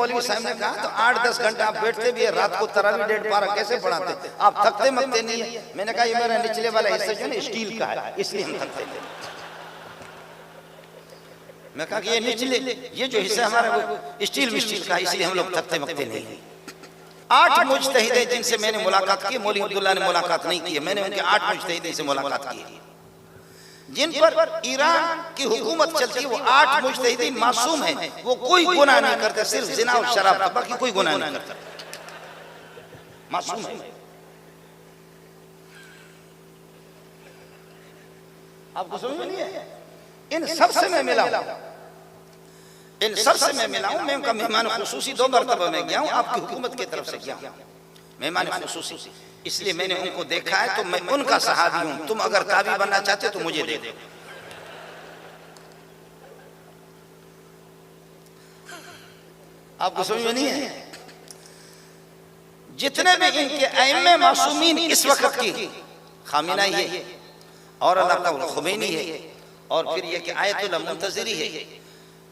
मौलवी साहब ने कहा तो 8-10 घंटा आप बैठते भी है, रात को तरावी 1.5 पारा कैसे पढ़ाते, आप थकते मकते नहीं है। मैंने कहा ये मेरा निचले वाला हिस्सा जो है स्टील का है, इसलिए हम थकते नहीं। मैं कहा कि ये निचले ये जो हिस्सा हमारा वो स्टील का, इसलिए हम लोग थकते मकते नहीं। 8 मुज्तहिद जिनसे मैंने मुलाकात की, मौलवी अब्दुल्ला ने मुलाकात नहीं की, मैंने उनके 8 मुज्तहिद से मुलाकात की जिन पर ईरान की हुकूमत चलती है। वो 8 मुज्तहिदीन मासूम है, वो कोई गुनाह नहीं करते, सिर्फ जिना और शराब का, बाकी कोई गुनाह नहीं करता, मासूम है। आपको समझ में नहीं है? इन सबसे मैं मिला हूं, इन सबसे मैं मिला हूं। मैं उनका मेहमान खुसूसी 2 मरतबा में गया हूं, आपकी हुकूमत की तरफ से गया हूं मेहमान खुसूसी, इसलिए मैंने उनको देखा है। तो मैं उनका सहाबी हूं। तुम अगर ताबी बनना चाहते तो मुझे दे दो। आपको समझ में नहीं है? जितने भी इनके अइम्मे मासूमीन इस वक्त की, खामिनाई है और अल्लाह खुमैनी है, और फिर ये कि आयतुल्लाह मुंतज़िरी है,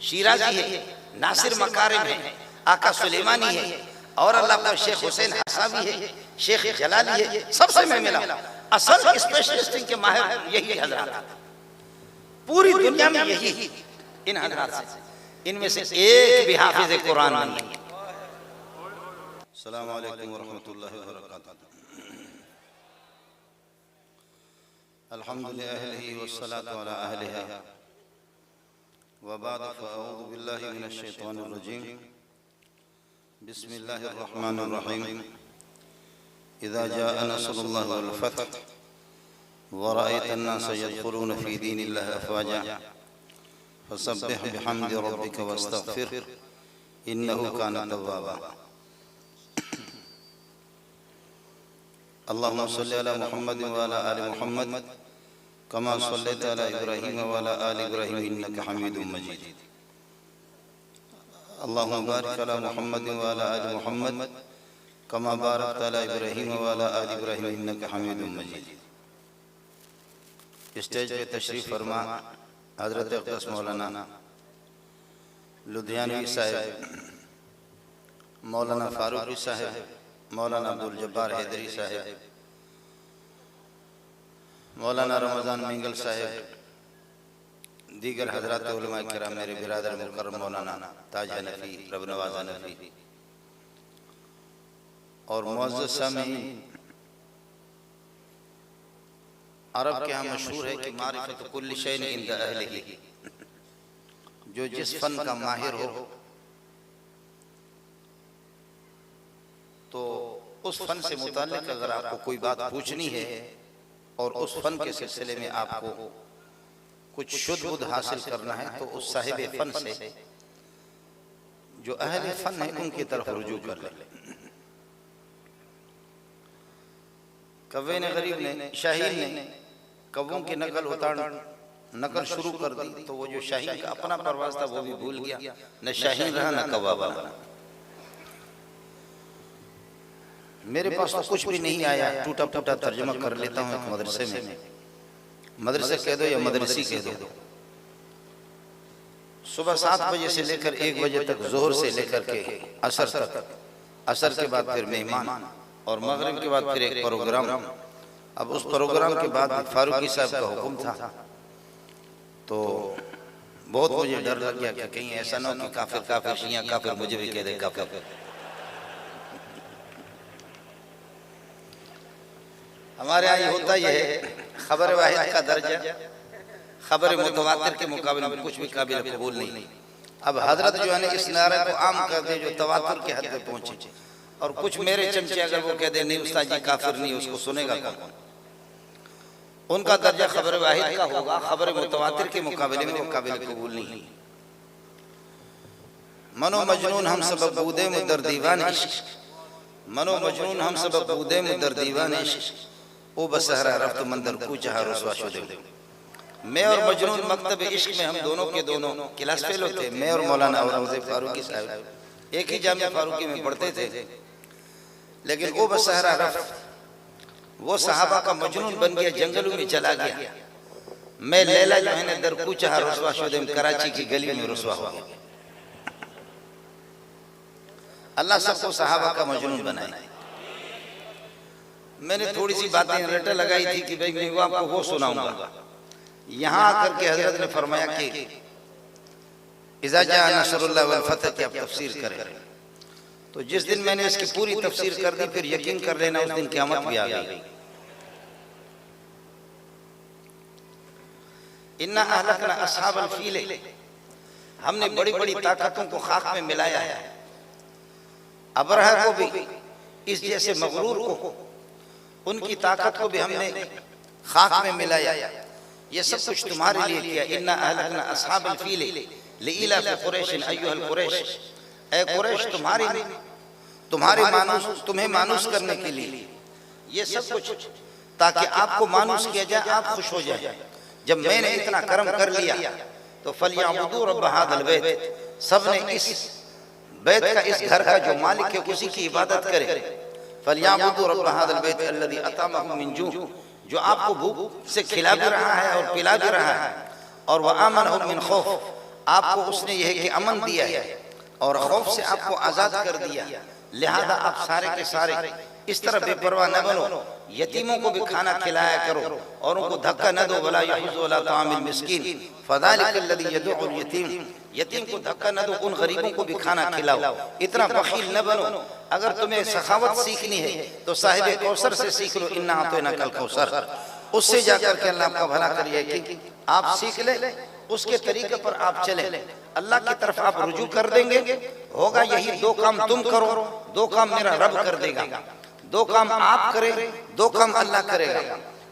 शिराजी है, नासिर मकारिम है, आका सुलेमानी है, और अल्लाह का शेख हुसैन हसावी है, शेख जलाली है। सबसे मैं मिला। असल स्पेशलिस्ट के माहिर यही हजरात, पूरी दुनिया में यही इन हजरात से, इनमें से एक भी हाफिज कुरान नहीं है। अस्सलामु अलैकुम व रहमतुल्लाहि व बरकातहू। अल्हम्दुलिल्लाहि वस्सलातु अला अहलिहा व बाद फअऊज़ु बिल्लाहि मिनश शैतानिर रजीम। बिस्मिल्लाहिर रहमानिर रहीम। इज़ा जाअ नस्रुल्लाहि वल फतह व रअयतन नास यदखुलून फी दीनिल्लाहि अफ़वाजा फसब्बिह बिहम्दि रब्बिका वस्तगफिर इन्नहु काना तव्वाबा। अल्लाहुम्मा सल्लि अला मुहम्मद व अला आलि मुहम्मद कमा सल्लैता अला इब्राहीम व अला आलि इब्राहीम इन्नका हमीदुम मजीद। अल्लाहुम्मा बारिक अला मुहम्मद व अला आलि मुहम्मद कमा बारकता अला इब्राहीम व अला आलि इब्राहीम इन्नका हमीदुम मजीद। स्टेज पे तशरीफ फरमा हज़रत अक़दस मौलाना लुधियानवी साहब, मौलाना फारूकी साहब, मौलाना अब्दुल जब्बार हैदरी साहब, मौलाना रमज़ान मिंगल साहब, दीगर हजरात उलमा किराम, मेरे बिरादर मुकर्रम मौलाना ताज हनफी, रब नवाज हनफी, और मुअज़्ज़ज़ सामीन। अरब के यहाँ मशहूर है कि मारिफत कुल्ली शैइन इंद अहलिही, जो जिस फन का माहिर हो तो उस फन से मुताल्लिक अगर आपको कोई बात पूछनी है और उस फन के सिलसिले में आपको कुछ शुद्ध बुद्ध हासिल करना है तो उस साहिब फन से, जो अहले फन है, उनकी तरफ रुजू कर ले। कव्वे ने गरीब ने, शाहीन ने कव्वों की नकल शुरू कर दी, तो वो जो शाहीन का अपना परवाज़ था वो भी भूल गया, न शाहीन रहा न कव्वा बना। मेरे पास तो कुछ भी नहीं आया, टूटा फूटा तर्जुमा कर लेता हूँ। एक मदरसे में, मदरसे कह दो या मदरसी कह दो, सुबह 7 बजे से लेकर 1 बजे तक, जोहर से लेकर के असर तक, असर के बाद फिर मेहमान, और मगरिब के बाद फिर एक प्रोग्राम। अब उस प्रोग्राम के बाद फारूकी साहब का हुक्म था, तो बहुत मुझे डर लग गया कि कहीं ऐसा ना हो कि काफिर काफिर शिया काफिर मुझे भी कह दे काफिर। हमारे यहाँ ये होता ही है, खबर वाहिद का दर्जा खबर मुतवातिर के मुकाबले में कुछ भी काबिल कबूल नहीं। अब हजरत जो है ना इस नारे को आम कर दे जो तवातुर के हद पे पहुंचे, और कुछ मेरे चमचे अगर वो कह दे नहीं उस्ताद जी काफिर नहीं, उसको सुनेगा कौन? उनका दर्जा खबर वाहिद का होगा, खबर मुतवातिर के मुकाबले में वो काबिल कबूल नहीं। मनो मजनून हम सब बूदे मुदर दीवान इश्क, मनो मजनून हम सब बूदे मुदर दीवान इश्क, ओ बसहरा रफ्त मंदर कूचहा रुसवा शुदे। मैं और मजनून मकतब इश्क में हम दोनों के दोनों क्लास फेल होते। मैं और मौलाना औरंगजेब फारूकी साहब एक ही जामिया फारूकी में पढ़ते थे, लेकिन वो बसहरा रफ्त, वो सहाबा का मजनून बन गया, जंगलों में चला गया। मैं लैला जो है ना दर कूचहा रुसवा शुदे, कराची की गली में रुसवा हो गया। अल्लाह सबको सहाबा का मजनून बनाए। मैंने थोड़ी सी बातें रटा लगाई थी कि भाई मैं आपको वो सुनाऊंगा। यहाँ आकर के हजरत ने फरमाया कि इज़ा जा नसरुल्लाह वल फतह की आप तफसीर करें। तो जिस दिन मैंने इसकी पूरी तफसीर कर दी फिर यकीन कर लेना उस दिन क़यामत भी आ गई। इन्ना अहलकना अस्हाबल फील, हमने बड़ी बड़ी ताकतों को खाक में मिलाया है। अबरहा को भी इस जैसे मगरूर को उनकी ताकत को भी हमने खाक में मिलाया। ये सब कुछ तुम्हारे लिए किया। इन्ना अहलकना अस्हाबल फील लिइला कुरैश अय्युहल कुरैश, ए कुरैश तुम्हारे मानूस, तुम्हें मानूस करने के लिए ये सब कुछ, ताकि आपको मानूस किया जाए, आप खुश हो जाए। जब मैंने इतना कर्म कर लिया तो फलियाबुदू रब्ब हाज़ल बैत, सबने इस बैत का, इस घर का जो मालिक है उसी की इबादत करे। फलियाबुदू रब्ब हाज़ल बैत अल्लज़ी अतामहुम मिन जू, जो आपको भूख से खिला भी रहा है और पिला भी रहा है, और वह आमनहुम मिन खौफ, आपको उसने यह कि अमन दिया है और खौफ से आपको आज़ाद कर दिया। लिहाजा आप सारे के सारे इस तरह बेपरवाह न बनो, यतीमों को भी खाना खिलाया करो और उनको धक्का न दो। वला यहुज़्ज़ु अला तामिल मिस्कीन फ़ज़ालिकल्लज़ी यदुउल यतीम, यतीम को धक्का न दो, उन गरीबों को भी खाना खिलाओ। इतना बखील न बनो। अगर तुम्हें सखावत सीखनी है तो साहिब कौसर से सीख लो, इन्ना अतैनाकल कौसर, उससे जाकर के अल्लाह आपका भला करिए कि आप सीख ले, उसके तरीके पर आप चले, अल्लाह की तरफ आप रुजू कर देंगे। होगा यही, दो काम तुम करो, दो काम मेरा रब कर देगा। दो काम आप करें, दो काम अल्लाह करेगा।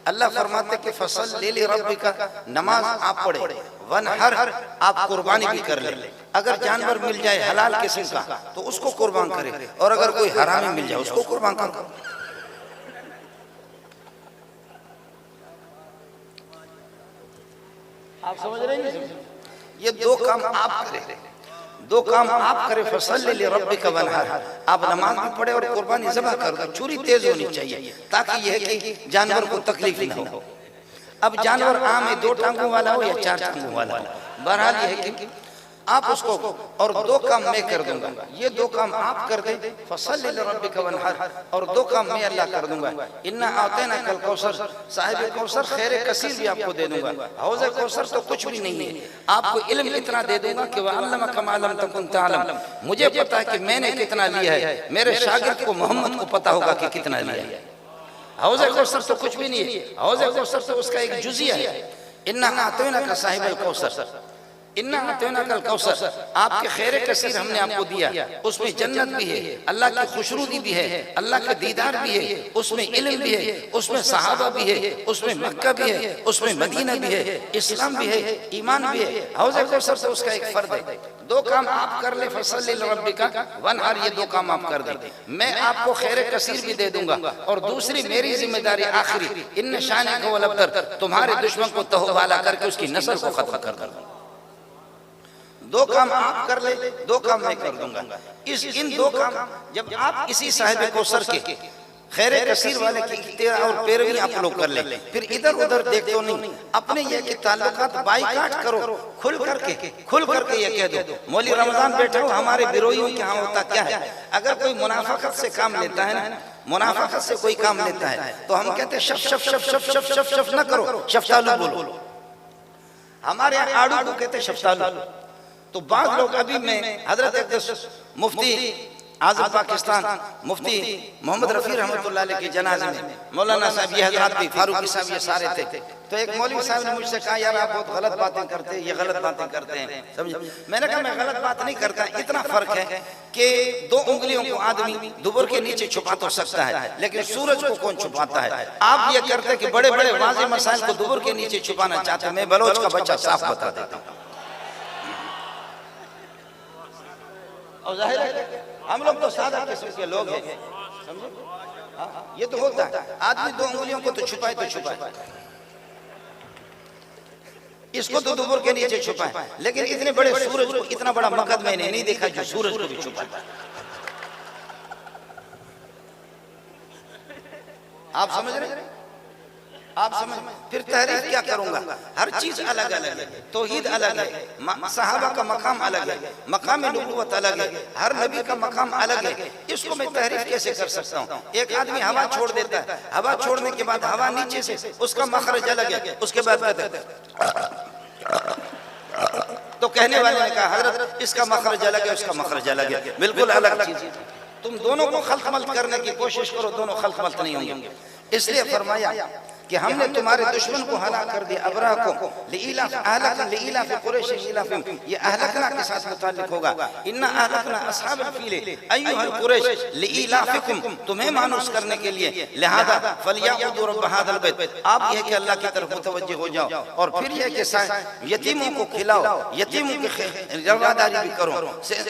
अल्लाह फरमाते कि फसल ले रब्बिका, नमाज आप पढ़े, वनहर आप कुर्बानी भी कर ले। अगर जानवर मिल जाए हलाल किस्म का तो उसको कुर्बान करे, और अगर कोई हरामी मिल जाए उसको कुर्बान करो। आप समझ रहे हैं? ये दो काम आप करें, दो काम आप करें। फसल ले रब्बिका वनहर, आप नमाज भी पढ़े और कुर्बानी ज़बह कर दो। छुरी तेज होनी चाहिए ताकि यह कि जानवर को तकलीफ न हो। अब जानवर आम है, दो टांगों वाला हो या चार टांगों वाला हो, बहरहाल ये है कि आप उसको, और दो काम मैं कर दूंगा। ये दो काम आप कर दे, फसल ले रब्बिका वनहर, और दो काम मैं अल्लाह कर दूंगा। इन्ना आतैनाकल कौसर, साहिब कौसर खैर कसीर भी आपको दे दूंगा। हौज़ कौसर तो कुछ भी नहीं है, आपको इल्म इतना दे दूंगा कि वह अल्लमका मा लम तकुन तअलम, मुझे पता है कि मैंने कितना लिया है, मेरे शागिर्द को मोहम्मद को पता होगा कि कितना लिया है। हौज़ कौसर तो कुछ भी नहीं है, हौज़ कौसर तो उसका एक जुज़िया है। इन्ना आतैनाका साहिबल कौसर, इन्ना आतैनाकल कौसर, आपके खैर कसीर हमने आपको दिया। उसमें जन्नत भी है, अल्लाह की खुशनुदी भी है, अल्लाह का दीदार भी है, उसमें इल्म भी है, उसमें सहाबा भी है, उसमें मक्का भी है, उसमें मदीना भी है, इस्लाम भी है, ईमान भी है। हौज़ कौसर से उसका एक फर्द है। दो काम आप कर ले, फसल ले रब्बिका वनहर, ये दो काम आप कर दे, मैं आपको खैर कसीर भी दे दूंगा। और दूसरी मेरी जिम्मेदारी आखिरी, इन्न शानिका वल अब्तर, तुम्हारे दुश्मन को तहवाला करके उसकी नस्ल को खत्म कर दूंगा। दो काम आप कर ले, दो काम मैं कर दूंगा। इन दो काम जब आप इसी साहिब कौसर के खैर कसीर वाले की इख्तियार और पैरवी आप लोग कर ले, फिर इधर उधर देखो नहीं, अपने ये कि ताल्लुकात बाइकाट करो, खुल करके ये कह दो, मौली रमजान बैठा हो, हमारे बिरोइयों के यहाँ होता क्या है, अगर कोई मुनाफाकत से काम लेता है ना, मुनाफाकत से कोई काम लेता है तो हम कहते हैं शफ शफ शफ शफ शफ शफ शफ न करो, शफ्तालू बोलो। हमारे यहाँ आड़ू को कहते हैं शफ्तालू। तो बाद लोग, अभी मैं हजरत मुफ्ती आज़म पाकिस्तान मुफ्ती मोहम्मद रफ़ी रहमतुल्लाह अलैह के जनाजे में मौलाना साहब, ये हजरत भी, फारूकी साहब, ये सारे थे। तो एक मौलवी साहब ने मुझसे कहा, यार आप बहुत गलत बातें करते हैं, ये गलत बातें करते हैं, समझे। मैंने कहा मैं गलत बात नहीं करता, इतना फर्क है कि दो उंगलियों को आदमी दुबर के नीचे छुपा तो सकता है, लेकिन सूरज को कौन छुपाता है। आप ये करते कि बड़े बड़े वाज़े मसाइल को दुबर के नीचे छुपाना चाहते हैं। मैं बलोच का बच्चा साफ बता देता हूँ, और जाहिर है हम लोग तो सादा किस्म के लोग हैं, समझे। हाँ, ये तो होता है, आदमी दो उंगलियों को तो छुपाए तो छुपाए, इसको तो दुबर के नीचे छुपाए, लेकिन इतने बड़े सूरज को, इतना बड़ा मकद मैंने नहीं देखा जो सूरज को भी छुपाता। आप समझ रहे, आप समझ, फिर तहरीफ क्या करूंगा, हर चीज अलग अलग है, तौहीद अलग है, सहाबा का मकाम अलग है, मकाम नबूवत अलग है, हर नबी का मकाम अलग है, इसको मैं तहरीफ कैसे कर सकता हूँ। एक आदमी हवा छोड़ देता है, हवा छोड़ने के बाद हवा नीचे से उसका मखरज अलग है, उसके बाद तो कहने वाले ने कहा हजरत इसका मखरज अलग है, उसका मखरज अलग है, बिल्कुल अलग चीज। तुम दोनों को खल्क करने की कोशिश करो, दोनों खल्क नहीं होंगे। इसलिए फरमाया कि हमने तुम्हारे दुश्मन को हलाक कर दिया, अबरा को, लिइलाफ अहलकना लिइलाफ कुरैश इलाफिम, ये अहलकना के साथ मुताल्लिक होगा। इन्ना अहलकना अस्हाबल फील अय्युहल कुरैश लिइलाफिकुम, तुम्हें मानूस करने के लिए, लिहाजा फलियाबुदु रब्ब हादल बैत, आप यह कि अल्लाह की तरफ मुतवज्जह हो जाओ, और फिर यह कि यतीमों को खिलाओ, यतीमों की रवादारी भी करो।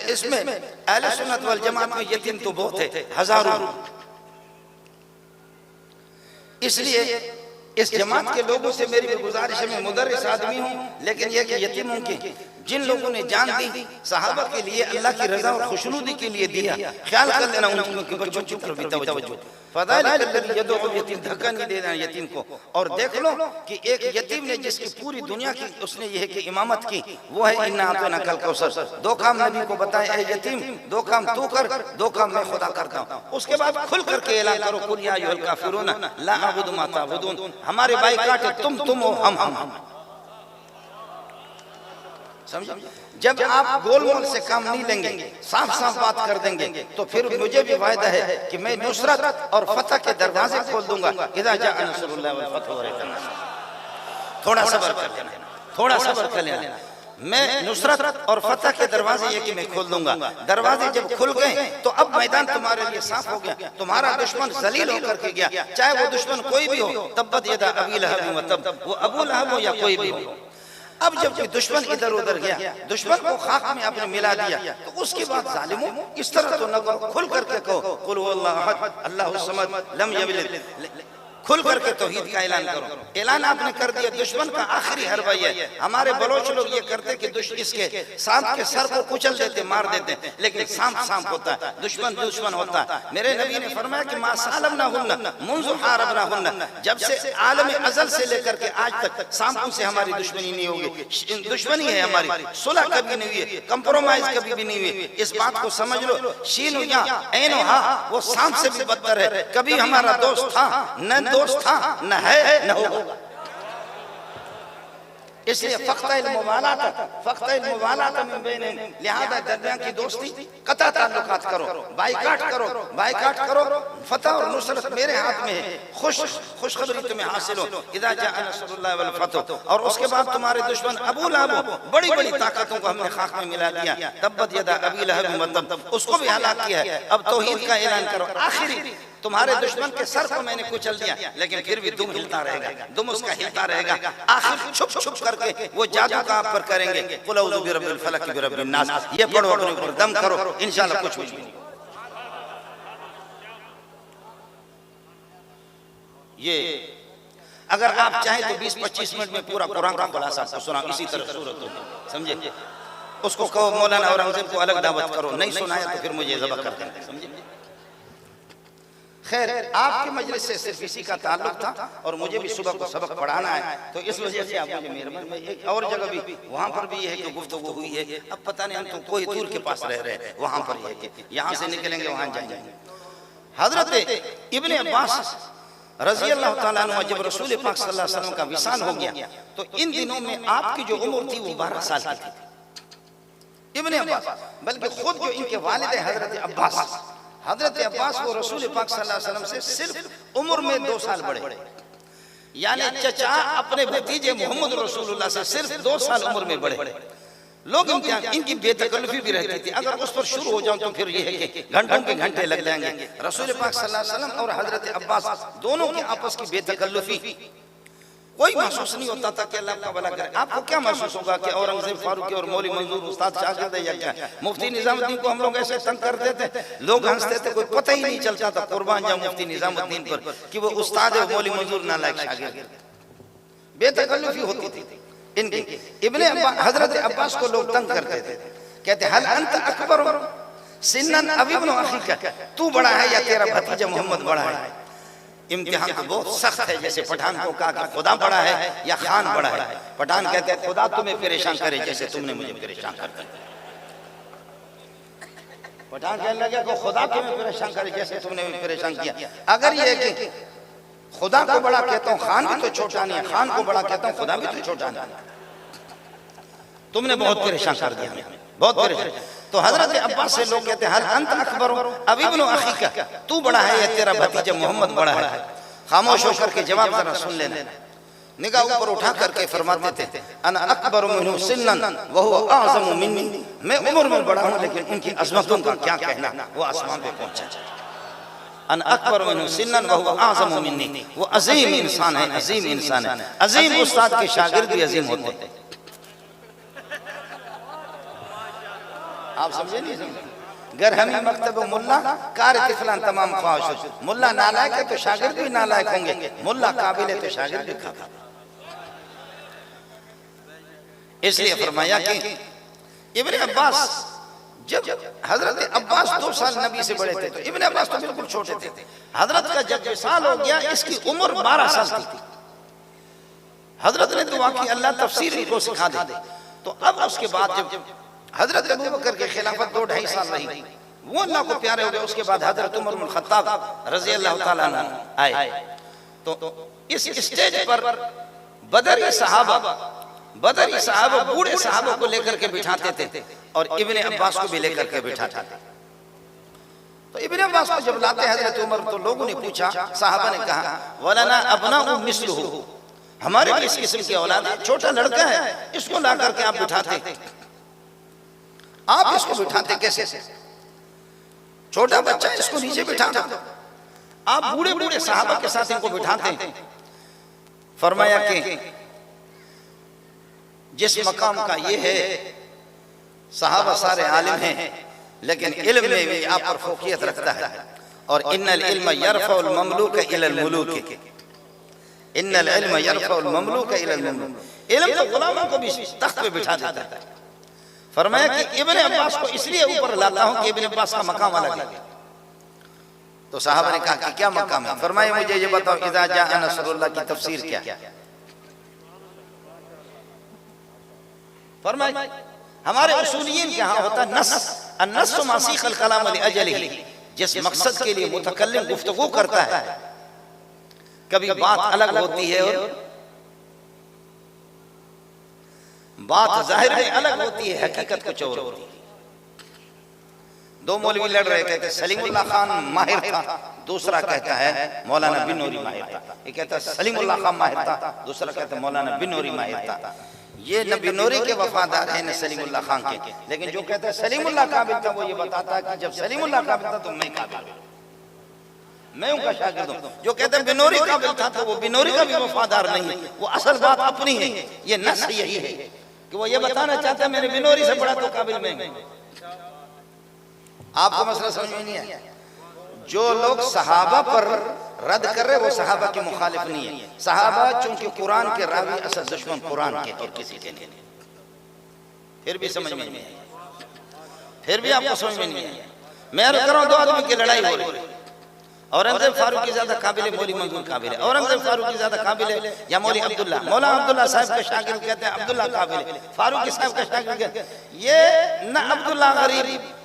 इसमें अहले सुन्नत वल जमात में यतीम तो बहुत है, हजारों। इसलिए इस जमात के लोगों से मेरी गुजारिश है, मैं मुदर्रिस आदमी हूँ, लेकिन यह कि यतीमों की जिन लोगों ने जान दी सहाबा के लिए, अल्लाह की रजा और खुशनुदी के लिए दिया, ख्याल कर लेना उनके बच्चों की तरफ भी तवज्जो। यतीम, धक्का नहीं देना यतीम को। और देख लो कि एक यतीम ने जिसकी पूरी दुनिया की उसने यह कि इमामत की, वो है इन्ना आतना कल कौसर। दो काम नबी को बताए, ऐ यतीम दो काम तू कर, दो काम मैं खुदा करता हूँ। उसके बाद खुल करके ऐलान करो, कुल या अय्युहल काफिरून ला अअबुदु मा ताबुदून, हमारे बाइकाट है, तुम हो, हम। समझो, जब आप गोलमोल से काम नहीं लेंगे, साफ साफ बात कर देंगे, तो फिर मुझे भी वायदा है कि मैं नुसरत और फतह के दरवाजे खोल दूंगा। इज़ा जाअ नस्रुल्लाह वल फतह व रअयतन नास, थोड़ा सब्र कर लेना, थोड़ा सब्र कर लेना। मैं नुसरत और फतह के दरवाजे ये कि मैं खोल दूंगा। दरवाजे जब खुल गए तो अब मैदान तुम्हारे लिए साफ हो गया, तुम्हारा दुश्मन जलील होकर के गया, चाहे वो दुश्मन कोई भी हो। तब्बत यदा अबी लहब व तब, वो अबू लहब हो या कोई भी हो। अब जब कोई दुश्मन इधर उधर गया, दुश्मन को खाक में आपने मिला दिया, तो उसके बाद जालिमों इस तरह तो न करो, खुल करके कहो कुल हुवल्लाहु अहद अल्लाहुस समद लम यलिद, खुल करके तौहीद का ऐलान करो। ऐलान आपने कर दिया, दुश्मन का आखिरी हरबा है। हमारे बलोच लोग ये करते कि इसके सांप के सर को कुचल देते, मार देते, लेकिन सांप होता है, दुश्मन होता है। मेरे नबी ने फरमाया कि मा सालमना हुन्ना मुंज़ु हारबना हुन्ना, जब से आलम अज़ल से लेकर के आज तक सांपों से हमारी दुश्मनी नहीं होगी। दुश्मनी है हमारी, सुलह कभी नहीं हुई है, कंप्रोमाइज कभी भी नहीं हुई। इस बात को समझ लो। शीन या ऐन हा, वो सांप से भी बदतर है। कभी हमारा दोस्त था न दोस्त था, न है न होगा। इसलिए फख्तल मुवालात मिन बैनिहिम, लिहाजा दरमियान की दोस्ती कता ताल्लुकात करो, बाइकाट करो। फतह और नुसरत मेरे हाथ में है, खुशखबरी तुम्हें हासिल हो। इज़ा जाअ नस्रुल्लाह वल फतह, और उसके बाद तुम्हारे दुश्मन अबू लहब, बड़ी ताकतों को हमने खाक में मिला दिया। तब्बत यदा अबी लहब व तब, उसको भी हलाक किया है। अब तौहीद का ऐलान करो। आखिरी तुम्हारे दुश्मन के सर को मैंने कुचल दिया, लेकिन फिर भी दुम हिलता रहेगा, दुम उसका हिलता रहेगा। आखिर छुप करके वो जादू का आप पर करेंगे, कुल औज़ु बिरब्बिल फलक बिरब्बिन नास, ये पढ़ो, अपने ऊपर दम करो, इंशाअल्लाह कुछ नहीं। ये अगर आप चाहें तो 20-25 मिनट में पूरा कुरान का खुलासा आपको सुना, इसी तरह सूरत होगी, समझे। उसको कहो मौलाना औरंगजेब को अलग दावत करो, नहीं सुनाया तो फिर मुझे ज़बह कर देंगे, समझे। खैर, आपके मजलिस से सिर्फ इसी का ताल्लुक था, और मुझे भी सुबह को सबक पढ़ाना है, तो इस वजह से आप मुझे मेहरबानी। एक और जगह भी, वहाँ पर भी ये है कि गुफ्तगू हुई है। अब पता नहीं, हम तो कोई दूर के पास रह रहे हैं, वहाँ पर ये कि यहाँ से निकलेंगे वहाँ जाएंगे। हजरत इब्ने अब्बास रज़ी अल्लाह ताला अन्हु, जब रसूल पाक सल्लल्लाहु अलैहि वसल्लम का विसाल हो गया, तो इन दिनों में आपकी जो उम्र थी वो 12 साल की थी। इब्ने अब्बास, बल्कि खुद जो इनके वालिद हजरत अब्बास वो रसूल पाक सल्लल्लाहु अलैहि वसल्लम से सिर्फ उम्र में 2 साल बड़े, यानी चचा अपने भतीजे मोहम्मद रसूलुल्लाह से सिर्फ 2 साल उम्र में बड़े। लोग इनकी बेतकल्लुफी भी रहती थी। अगर उस पर शुरू हो जाऊं तो फिर ये है कि घंटों के घंटे लग जाएंगे। रसूल पाक सल्लल्लाहु अलैहि वसल्लम और हजरत अब्बास दोनों की आपस की बेतकल्लुफी कोई महसूस नहीं होता था कि अल्लाह का भला करे। आपको क्या महसूस होगा कि औरंगजेब फारूकी और मौलवी मंजूर उस्ताद शागिर्द है या क्या? मुफ्ती निजामुद्दीन को हम लोग ऐसे तंग करते थे, लोग हंसते थे, कोई पता ही नहीं चलता था, कुर्बान जाऊं मुफ्ती निजामुद्दीन पर कि वो उस्ताद है, मौलवी मंजूर नालायक शागिर्द। बेतकल्लुफी होती थी इनकी। इब्ने हजरत अब्बास को लोग तंग करते थे, कहते हल अंत अकबर सिन्नन अव इब्नु अखीका, तू बड़ा है या तेरा भतीजा मोहम्मद बड़ा है? इम्तिहान तो बहुत सख्त है। जैसे पठान को कहा कि खुदा बड़ा है या खान बड़ा है, पठान कहते हैं खुदा तुम्हें परेशान करे जैसे तुमने मुझे परेशान कर दिया। पठान कहने लगे कि खुदा तुम्हें परेशान करे जैसे तुमने मुझे परेशान किया। अगर ये कि खुदा को बड़ा कहता हूँ, खान भी तो छोटा नहीं है, खान को बड़ा कहता हूँ, खुदा भी तो छोटा नहीं, तुमने बहुत परेशान कर दिया, बहुत परेशान। तो हजरत अब्बास से लोग कहते हैं हल अंत अकबर अब इब्नु अखीका, तू बड़ा है या तेरा भतीजा मोहम्मद बड़ा है? खामोश होकर के जवाब जरा सुन लेना। निगाह ऊपर उठा करके फरमाते थे अना अकबर मिन्हु सिन्नन व हुवा अअज़मु मिन्नी, मैं उम्र में बड़ा हूं लेकिन उनकी अज़मतों का क्या कहना, वो आसमान पे पहुंचा। अन अकबर मिन्हु सिन्नन व हुवा अअज़मु मिन्नी, वो अजीम इंसान है, अजीम इंसान है। अजीम उस्ताद के शागिर्द भी अजीम होते हैं। आप समझे नहीं समझे? गर हमें मकतब मुल्ला कार तिफलान तमाम ख्वाहिश, मुल्ला नालायक है तो शागिर्द भी नालायक होंगे, मुल्ला काबिल है तो शागिर्द भी काबिल। इसलिए फरमाया कि इब्ने अब्बास, जब हजरत अब्बास 2 साल नबी से बड़े थे तो इब्ने अब्बास तो बिल्कुल छोटे थे। हजरत का जब विसाल हो गया इसकी उम्र 12 साल थी। हजरत ने दुआ की अल्लाह तफसीर इनको सिखा दे। तो अब उसके बाद जब हजरत अबू बकर की खिलाफत 2-2.5 साल रही, वो अल्लाह को प्यारे हो गए। उसके बाद हजरत उमर बिन खत्ताब रज़ी अल्लाह तआला अन्हु आए। तो इस स्टेज पर बदरी सहाबा बूढ़े सहाबा को लेकर के बिठाते थे और इब्ने अब्बास को भी लेकर के बिठाते थे। तो इब्ने अब्बास को जब लाते हजरत उमर तो लोगों ने पूछा, सहाबा ने कहा वलना अबनाउ मिस्लुहु, हमारे भी इस किस्म की औलाद है, छोटा लड़का है, इसको ला करके आप बिठाते, आप इसको बिठाते कैसे? छोटा बच्चा इसको नीचे बिठाना, आप बूढ़े बूढ़े सहाबा के साथ इनको बिठाते। फरमाया कि जिस मकाम का ये है, सहाबा सारे आलिम हैं लेकिन इल्म में भी आप पर फौकियत रखता है। और इन्नल इल्म यरफउल ममलूक इलल मुलूक, इन्नल इल्म यरफउल ममलूक इलल मुलूक, इल्म तो गुलामों को भी तख्त पे बिठा देता है। फरमाया कि इब्ने अब्बास को इसलिए ऊपर लाता हूं कि इब्ने अब्बास का मकाम अलग है। तो साहबा ने कहा कि क्या मकाम है? फरमाया मुझे ये बताओ इज़ा जाअ नसरुल्लाह की तफसीर क्या है? फरमाया हमारे उसूलियीन के यहाँ होता नस, अन्नस मासीक़ल कलाम लिअजलिही, जिस मकसद के लिए मुतकल्लिम गुफ्तगू करता है, कभी बात अलग होती है और बात जाहिर में अलग होती है, हकीकत कुछ और होती है। 2 मौलवी लड़ रहे थे, सलीमुल्लाह खान माहिर था, दूसरा कहता है मौलाना बिनौरी माहिर था। ये कहता है सलीमुल्लाह खान माहिर था, दूसरा कहता है मौलाना बिनौरी माहिर था। ये न बिनौरी के वफादार हैं न सलीमुल्लाह खान के, लेकिन जो कहता है सलीमुल्लाह काबिल था वो ये बताता है कि जब सलीमुल्लाह काबिल था तो मैं काबिल हूं, मैं उनका शागिर्द हूं। जो कहते हैं बिनौरी काबिल था तो वो बिनौरी का भी वफादार नहीं, वो असल बात अपनी है। ये नस यही है कि वो ये बताना चाहता है मेरे बिनौरी से बड़ा तो काबिल मैं हूं। आपको मसला समझ में नहीं आया? जो लोग सहाबा पर रद्द कर रहे वो सहाबा के मुखालिफ नहीं है। सहाबा चूंकि कुरान के रावी असल दुश्मन कुरान के और किसी के नहीं। फिर भी समझ में नहीं आया, फिर भी आपको समझ में नहीं आया। मैं अर्ज कर रहा हूं 2 आदमी की लड़ाई हो रही है, औरंगजेब फारूक की ज्यादा काबिल है, मौली मंजूर काबिल है। औरंगजेब फारूक की ज्यादा काबिल है या मौली अब्दुल्ला? मौला अब्दुल्ला साहब के शागिर्द कहते हैं अब्दुल्ला काबिल है, फारूक साहब का शागिर्द कहते हैं ये न अब्दुल्ला गरीब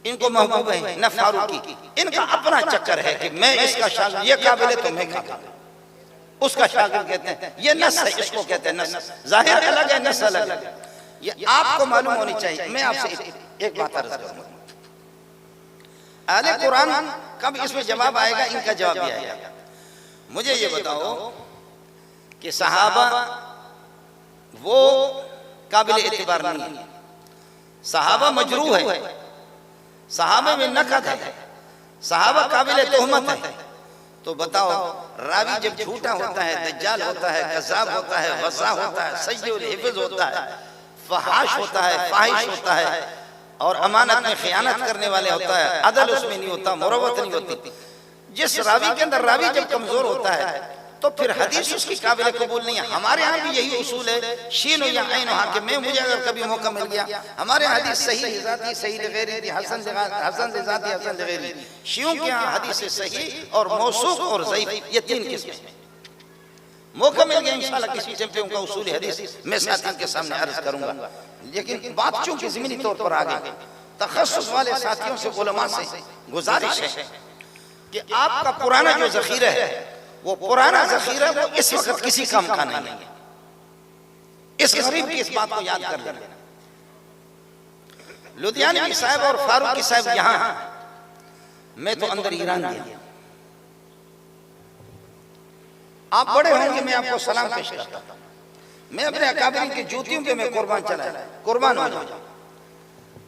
इनको महबूब है न फारूकी, इनका अपना चक्कर है कि मैं इसका शागिर्द, ये काबिल है तो मैं काबिल, उसका शागिर्द कहते हैं ये नस है, इसको कहते हैं नस। जाहिर अलग है, नस अलग है, ये आपको मालूम होनी चाहिए। मैं आपसे एक बात अर्ज करूंगा, अहले कुरान कब इसमें जवाब आएगा? इनका जवाब भी आएगा। मुझे ये बताओ कि सहाबा वो काबिल एतबार नहीं है, सहाबा मजरूह है, सहाबा में नकद है, सहाबा काबिल तोहमत है। तो बताओ रावी जब झूठा होता है, दज्जाल होता है, कज़्ज़ाब होता है, वज़्ज़ा होता है, सय्युल हिफ्ज़ होता है, फहाश होता है, फाहिश होता है और अमानत में खयानत करने वाले होता है, अदल उसमें नहीं होता, मुरवत नहीं होती। जिस रावी के अंदर रावी जब कमजोर होता है तो फिर हदीस उसकी काबिल कबूल नहीं है। हमारे यहाँ भी यही उसूल है, शीन या ऐन हाकिम में, मुझे अगर कभी मौका मिल गया, हमारे यहाँ हदीस सही लिज़ाती, सही लिग़ैरी, हसन लिज़ाती, हसन लिग़ैरी। शियों के यहाँ हदीस सही और मौसूक और ज़ईफ़, ये तीन किस्में। मौका मिल गया इंशाअल्लाह किसी टाइम पे उनका उसूल हदीस मैं साथियों के सामने अर्ज करूंगा। लेकिन बात चूंकि ज़मीनी तौर पर आ गई, तखस्सुस वाले साथियों से, उलमा से गुजारिश है कि आपका पुराना जो ज़ख़ीरा है, वो पुराना ज़ख़ीरा वो इस वक्त किसी काम का नहीं है। इस गरीब की इस बात को याद कर लेना। लुधियानवी साहब और फारूकी साहब यहाँ, मैं तो अंदर ईरान गया। आप बड़े होंगे, मैं आपको सलाम पेश करता हूँ। मैं अपने अकाबिरीन की जूतियों पे मैं कुर्बान हो जाऊं,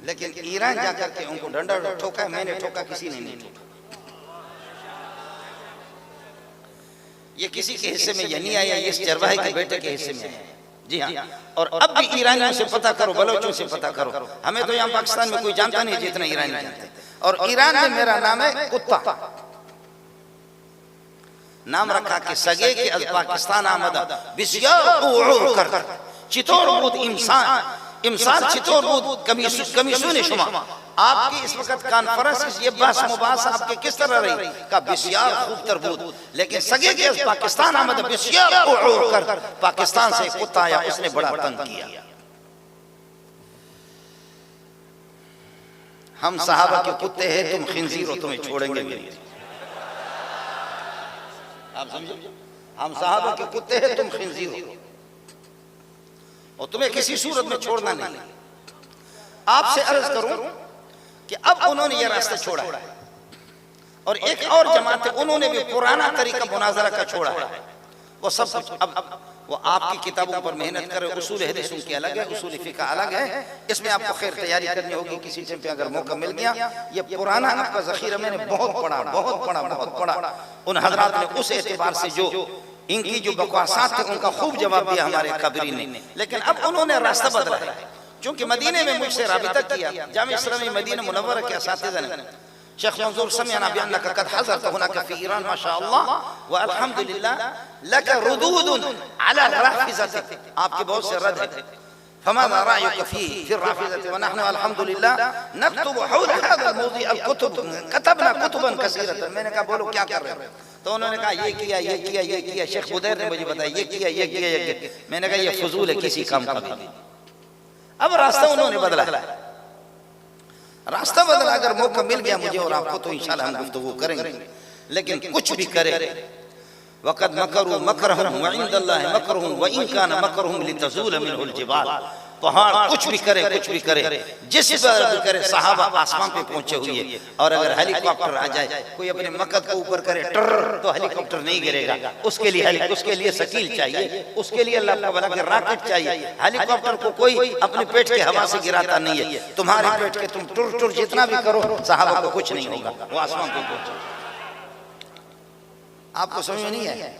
लेकिन ईरान जाकर के उनको डंडा ठोका, मैंने ठोका, किसी ने नहीं ठोका। ये किसी के हिस्से में ये नहीं आया, ये इस चरवाहे के बेटे के हिस्से में आया। जी हाँ, और अब भी ईरानियों से पता करो, बलोचों से पता करो। हमें तो यहाँ पाकिस्तान में कोई जानता नहीं जितना ईरानी जानते। और ईरान में मेरा नाम है कुत्ता, नाम रखा कि सगे के अज पाकिस्तान आमदा बिस्यार कर चितौर बूद इमसाल चितौर बूद कमी सुने शुमा। आपकी इस वक्त कॉन्फ्रेंस ये बहस मुबाहस आपके किस तरह रही का बिस्यार खूब तरबूद, लेकिन सगे के अज पाकिस्तान आमदा बिस्यार कर, पाकिस्तान से कुत्ता आया, उसने बड़ा तंग किया। हम सहाबा के कुत्ते हैं, तुम खिंजीर हो, तुम्हें छोड़ेंगे नहीं। आप समझो, हम सहाबा के कुत्ते हैं, तुम खिंजीर हो, और तुम्हें किसी सूरत में छोड़ना नहीं। आपसे अर्ज करूं कि अब उन्होंने ये रास्ता छोड़ा है, और एक और जमात है, उन्होंने भी पुराना तरीका मुनाजरा का छोड़ा है। वो सब कुछ अब वो आपकी किताबों पर मेहनत करे। उसूल हदीस उनकी अलग है, उसूल फिक़ह अलग है। इसमें आपको खैर तैयारी करनी होगी किसी टाइम पे अगर मौका मिल गया। ये पुराना आपका ज़ख़ीरा मैंने बहुत पढ़ा। उन हज़रात ने उस एतबार से जो इनकी जो बकवासात थे उनका खूब जवाब दिया हमारे काबिरीन ने। लेकिन अब उन्होंने रास्ता बदला है, क्योंकि मदीने में मुझसे राबिता किया, जामिया इस्लामिया मदीना मुनव्वरा के असातिज़ा ने, शेख मंजूर समिअना बिअन्नका क़द हज़रत हुनाका फ़ी ईरान माशाअल्लाह व अल्हम्दुलिल्लाह लका रुदूदुन अला राफ़िज़ति, आपके बहुत से रद है। फमाज़ा रायुका फ़ी राफ़िज़ति व नहनु अल्हम्दुलिल्लाह नक्तुबु हौल हाज़ल मौज़ूअ अल-कुतुब कतबना कुतुबन कसीरतन। मैंने कहा बोलो क्या कर रहे हो? तो उन्होंने कहा ये किया। शेख बुदैर ने मुझे बताया ये किया। मैंने कहा ये फजूल है, किसी काम का भी। अब रास्ता उन्होंने बदला, रास्ता बदला। अगर मौका मिल गया मुझे और आपको तो इंशाल्लाह हम गुफ्तगू करेंगे। लेकिन कुछ भी करे, वक़द मकरू मकरहुम व इंदल्लाहि मकरुहुम व इन काना मकरुहुम लितज़ूल मिनहुल जिबाल। पहाड़ कुछ भी करे, जिस पर भी करे, सहाबा आसमान पे पहुंचे हुए हैं। और अगर हेलीकॉप्टर आ जाए, कोई अपने मकद को ऊपर करे टर, तो हेलीकॉप्टर नहीं गिरेगा। उसके लिए शकील चाहिए, उसके लिए अल्लाह ताला के रॉकेट चाहिए। हेलीकॉप्टर को कोई अपने पेट के हवा से गिराता नहीं है। तुम्हारे पेट के तुम टुर जितना भी करो, सहाबा को कुछ नहीं होगा, वो आसमान पे पहुंचे। आपको समझ में नहीं है?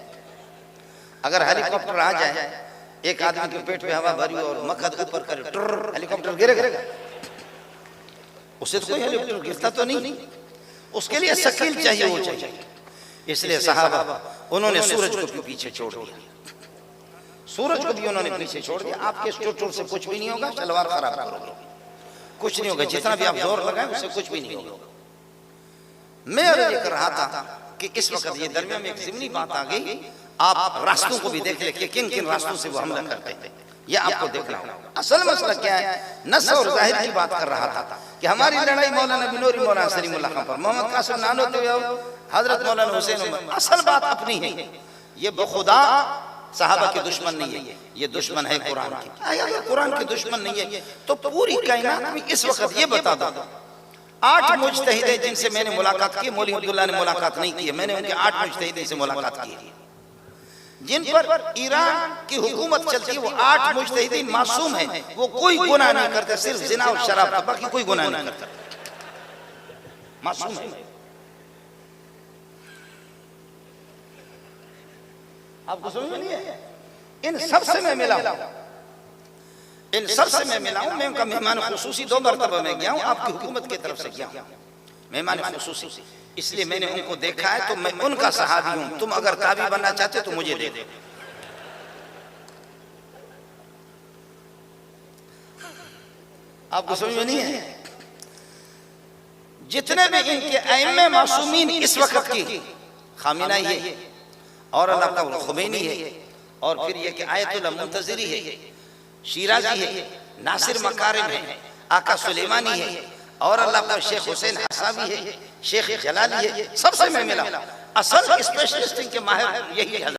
अगर हेलीकॉप्टर आ जाए, एक आदमी के पेट में हवा भरी और मकद ऊपर करे, हेलीकॉप्टर गिरेगा? उससे तो कोई हेलीकॉप्टर गिरता तो नहीं। उसके लिए शकील चाहिए, वो चाहिए। इसलिए सहाबा उन्होंने सूरज को भी पीछे छोड़ दिया, सूरज को भी उन्होंने पीछे छोड़ दिया। आपके चोट से कुछ भी नहीं होगा, तलवार खराब करोगे, कुछ नहीं होगा। जितना भी आप जोर लगाएं उससे कुछ भी नहीं होगा। मैं ये कर रहा था कि इस वक्त ये दरमियान में एक ज़िमनी बात आ गई। आप रास्तों को भी देख ले कि किन रास्तों से वो हमला करते थे, ये आपको देखना होगा। असल मसला क्या है? नस और जाहिर की बात कर रहा था कि हमारी लड़ाई मौलाना बिनोरी, मौलाना सलीमुल्लाह खान पर, मोहम्मद कासिम नानोतवी, हजरत मौलाना हुसैन। असल बात अपनी है। ये बखुदा सहाबा के दुश्मन नहीं है, ये दुश्मन है कुरान की। अगर कुरान के दुश्मन नहीं है तो पूरी कायनात में इस वक्त ये बता दो 8 मुज्तहिद है जिनसे मैंने मुलाकात की। मौलवी अब्दुल्ला ने मुलाकात नहीं की है, मैंने उनके 8 मुज्तहिद से मुलाकात की है जिन पर ईरान की हुकूमत चलती है। वो 8 मुज्तहिदीन मासूम है, वो कोई गुनाह नहीं करते, सिर्फ जिना और शराब का, बाकी कोई गुनाह नहीं करता, मासूम है। आपको समझ में नहीं है? इन सबसे मैं मिला हूं, मैं उनका मेहमान खुसूसी 2 मरतबा में गया हूं, आपकी हुकूमत की तरफ से गया हूं। मेहमान खुसूसी, इसलिए मैंने उनको देखा है तो मैं उनका सहाबी हूं। तुम अगर ताबी बनना चाहते तो मुझे दे दो। आपको समझ में नहीं है? जितने भी इनके अइम्मे मासूमीन इस वक्त की खामिना ये और अल्लाह खुमैनी है, और फिर ये कि आयतुल्लाह मुंतज़िरी है, शीराज़ी है, नासिर मकारिम है, आका सुलेमानी है, और अल्लाह का शेख हुसैन हसाबी है, शेख जलाली है, सबसे मैं मिला। असल स्पेशलिस्ट के माहिर यही है।